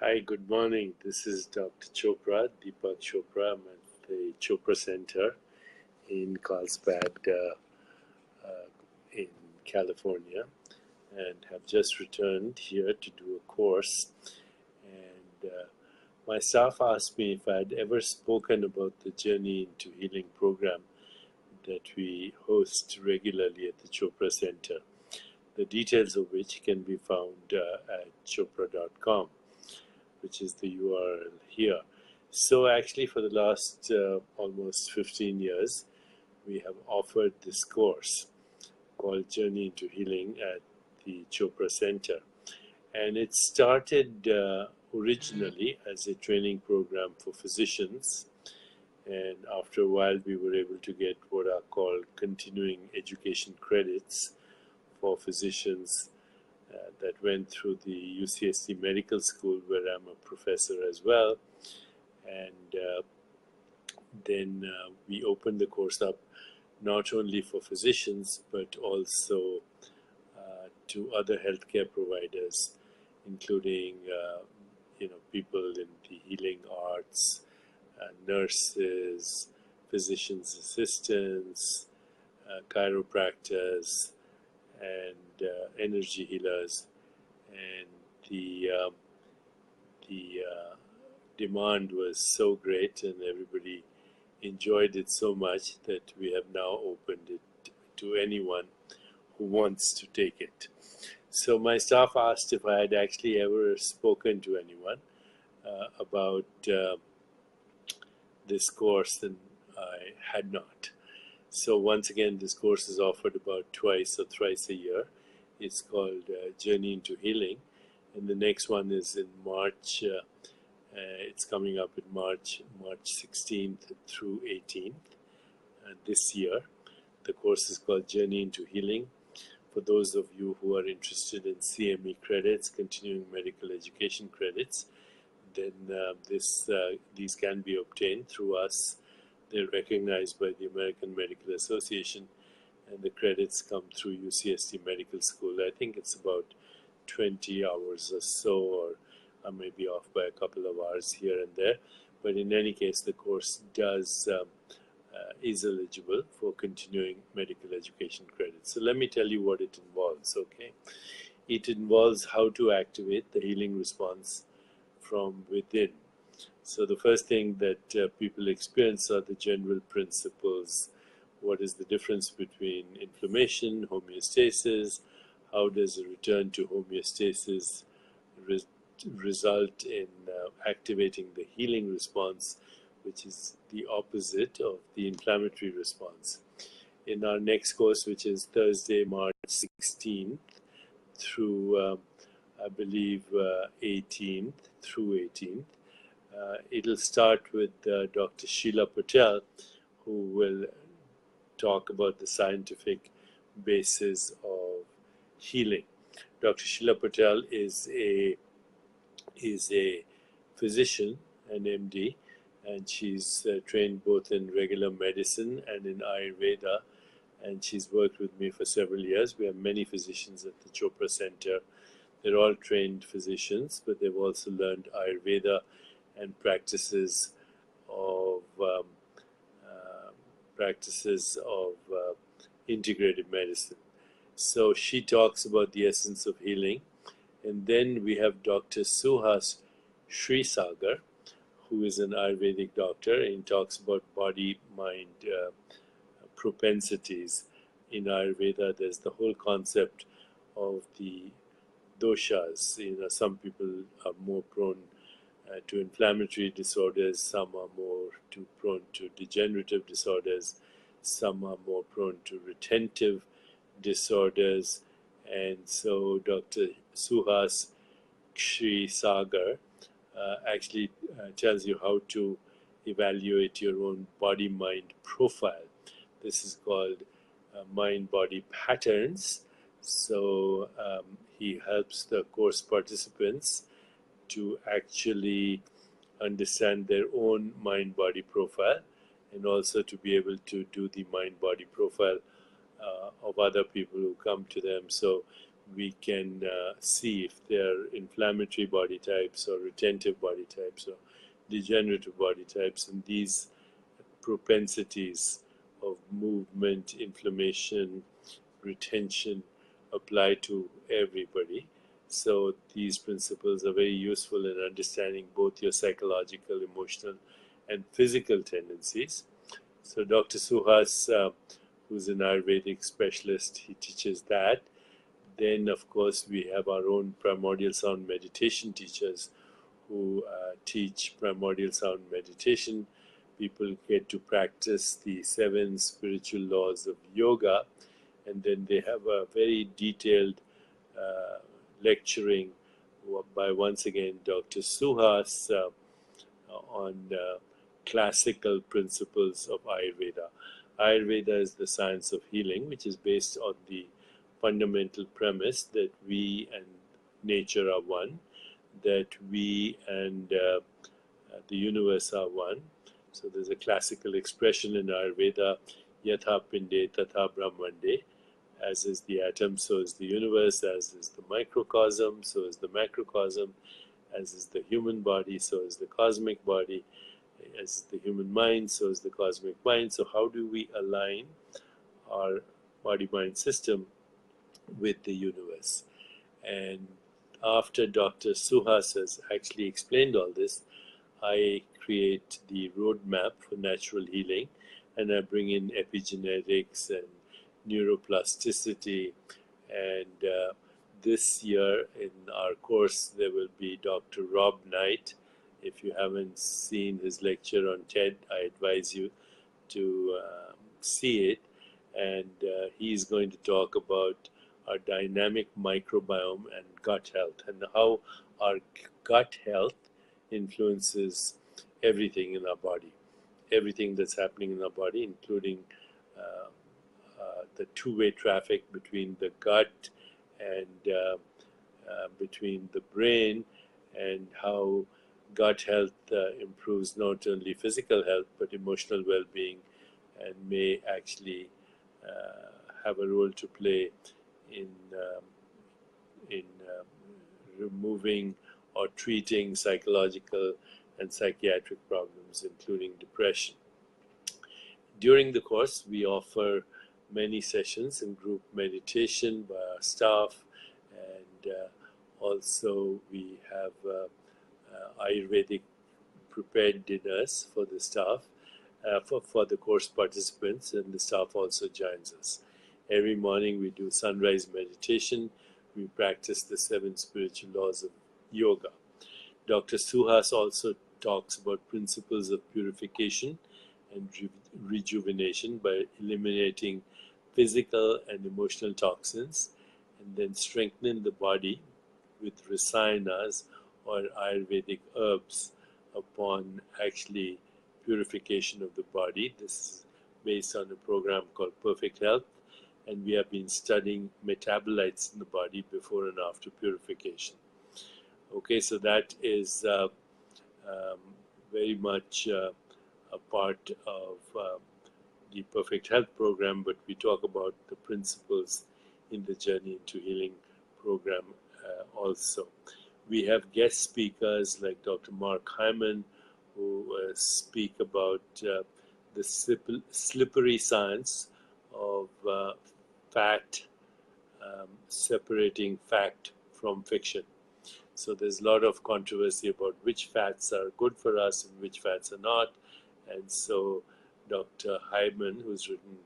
Hi, good morning. This is Dr. Chopra, Deepak Chopra. I'm at the Chopra Center in Carlsbad, in California, and have just returned here to do a course. And my staff asked me if I had ever spoken about the Journey into Healing program that we host regularly at the Chopra Center, the details of which can be found at chopra.com, which is the URL here. So actually for the last almost 15 years, we have offered this course called Journey into Healing at the Chopra Center. And it started originally as a training program for physicians. And after a while, we were able to get what are called continuing education credits for physicians that went through the UCSD Medical School, where I'm a professor as well. And then we opened the course up not only for physicians, but also to other healthcare providers, including people in the healing arts, nurses, physicians' assistants, chiropractors, and energy healers. And the demand was so great, and everybody enjoyed it so much that we have now opened it to anyone who wants to take it. So my staff asked if I had actually ever spoken to anyone about this course, and I had not. So once again, this course is offered about twice or thrice a year. It's called Journey into Healing, and the next one is in March. It's coming up in March 16th through 18th this year. The course is called Journey into Healing. For those of you who are interested in CME credits, continuing medical education credits, then these can be obtained through us. They're recognized by the American Medical Association, and the credits come through UCSD Medical School. I think it's about 20 hours or so, or I may be off by a couple of hours here and there. But in any case, the course is eligible for continuing medical education credits. So let me tell you what it involves, okay? It involves how to activate the healing response from within. So the first thing that people experience are the general principles. What is the difference between inflammation, homeostasis? How does a return to homeostasis result in activating the healing response, which is the opposite of the inflammatory response? In our next course, which is Thursday, March 16th through, I believe, 18th through 18th, it'll start with Dr. Sheila Patel, who will talk about the scientific basis of healing. Dr. Sheila Patel is a physician, an MD, and she's trained both in regular medicine and in Ayurveda, and she's worked with me for several years. We have many physicians at the Chopra Center. They're all trained physicians, but they've also learned Ayurveda and practices of integrative medicine. So she talks about the essence of healing. And then we have Dr. Suhas Srisagar, who is an Ayurvedic doctor, and talks about body-mind propensities. In Ayurveda, there's the whole concept of the doshas. Some people are more prone to inflammatory disorders, some are more prone to degenerative disorders, some are more prone to retentive disorders. And so Dr. Suhas Srisagar actually tells you how to evaluate your own body-mind profile. This is called mind-body patterns. So he helps the course participants to actually understand their own mind-body profile, and also to be able to do the mind-body profile of other people who come to them. So we can see if they are inflammatory body types or retentive body types or degenerative body types, and these propensities of movement, inflammation, retention apply to everybody. So these principles are very useful in understanding both your psychological, emotional, and physical tendencies. So Dr. Suhas, who's an Ayurvedic specialist, he teaches that. Then, of course, we have our own primordial sound meditation teachers who teach primordial sound meditation. People get to practice the 7 spiritual laws of yoga, and then they have a very detailed lecturing by, once again, Dr. Suhas on classical principles of Ayurveda. Ayurveda is the science of healing, which is based on the fundamental premise that we and nature are one, that we and the universe are one. So there's a classical expression in Ayurveda, Yatha Pinde Tatha Brahmande. As is the atom, so is the universe. As is the microcosm, so is the macrocosm. As is the human body, so is the cosmic body. As is the human mind, so is the cosmic mind. So how do we align our body-mind system with the universe? And after Dr. Suhas has actually explained all this, I create the roadmap for natural healing, and I bring in epigenetics and neuroplasticity. And this year in our course, there will be Dr. Rob Knight. If you haven't seen his lecture on TED, I advise you to see it. And he's going to talk about our dynamic microbiome and gut health, and how our gut health influences everything in our body, everything that's happening in our body, including the two-way traffic between the gut and between the brain, and how gut health improves not only physical health but emotional well-being, and may actually have a role to play in removing or treating psychological and psychiatric problems, including depression. During the course, we offer many sessions in group meditation by our staff, and also we have Ayurvedic prepared dinners for the staff, for the course participants, and the staff also joins us. Every morning we do sunrise meditation. We practice the 7 spiritual laws of yoga. Dr. Suhas also talks about principles of purification and rejuvenation by eliminating physical and emotional toxins, and then strengthening the body with rasayanas or Ayurvedic herbs upon actually purification of the body. This is based on a program called Perfect Health, and we have been studying metabolites in the body before and after purification. Okay, so that is very much a part of the Perfect Health program, but we talk about the principles in the Journey into Healing program also. We have guest speakers like Dr. Mark Hyman, who speak about the slippery science of fact, separating fact from fiction. So there's a lot of controversy about which fats are good for us and which fats are not. And so Dr. Hyman, who's written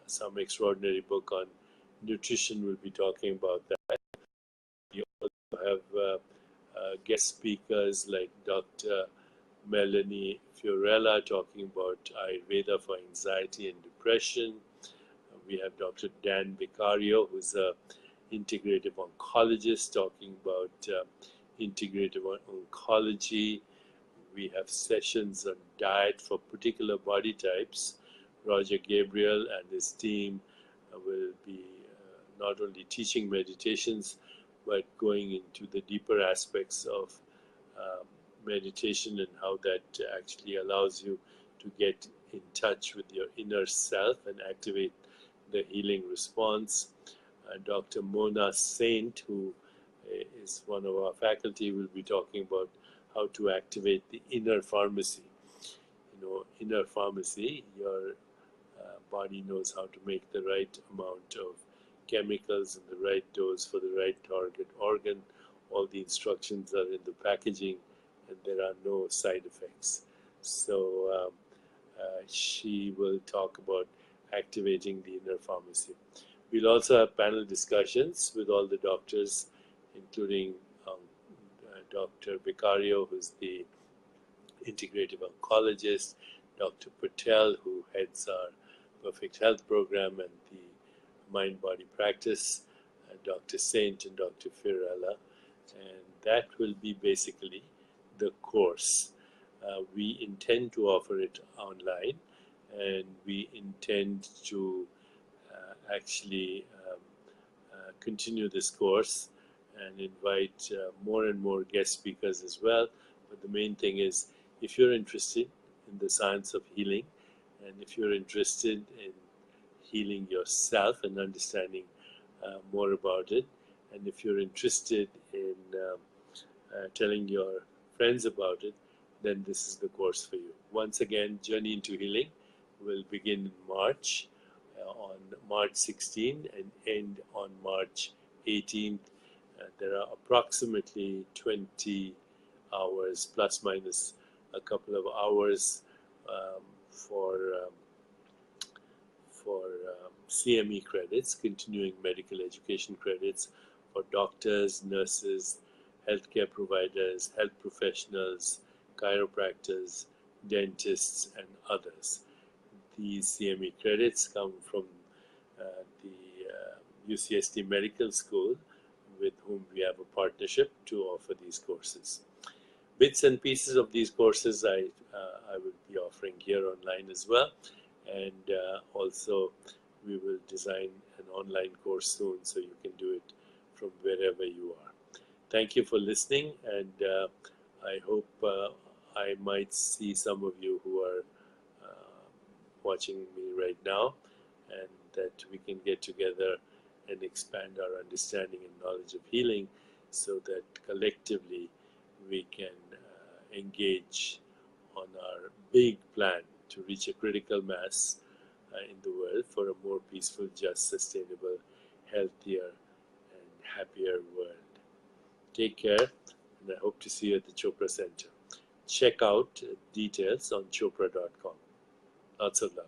some extraordinary book on nutrition, will be talking about that. We also have guest speakers like Dr. Melanie Fiorella talking about Ayurveda for anxiety and depression. We have Dr. Dan Vicario, who's a integrative oncologist, talking about integrative oncology. We have sessions on diet for particular body types. Roger Gabriel and his team will be not only teaching meditations, but going into the deeper aspects of meditation and how that actually allows you to get in touch with your inner self and activate the healing response. Dr. Mona Saint, who is one of our faculty, will be talking about how to activate the inner pharmacy. Inner pharmacy, your body knows how to make the right amount of chemicals in the right dose for the right target organ. All the instructions are in the packaging, and there are no side effects. So she will talk about activating the inner pharmacy. We'll also have panel discussions with all the doctors, including Dr. Vicario, who's the integrative oncologist, Dr. Patel, who heads our Perfect Health program and the Mind Body Practice, Dr. Saint and Dr. Firella, and that will be basically the course. We intend to offer it online, and we intend to actually continue this course and invite more and more guest speakers as well. But the main thing is, if you're interested in the science of healing, and if you're interested in healing yourself and understanding more about it, and if you're interested in telling your friends about it, then this is the course for you. Once again, Journey into Healing will begin in March, on March 16 and end on March 18th. There are approximately 20 hours, plus minus a couple of hours, for CME credits, continuing medical education credits, for doctors, nurses, healthcare providers, health professionals, chiropractors, dentists, and others. These CME credits come from the UCSD Medical School, with whom we have a partnership to offer these courses. Bits and pieces of these courses I will be offering here online as well, and also we will design an online course soon, so you can do it from wherever you are. Thank you for listening, and I hope I might see some of you who are watching me right now, and that we can get together and expand our understanding and knowledge of healing, so that collectively we can engage on our big plan to reach a critical mass in the world for a more peaceful, just, sustainable, healthier, and happier world. Take care, and I hope to see you at the Chopra Center. Check out details on chopra.com. Lots of love.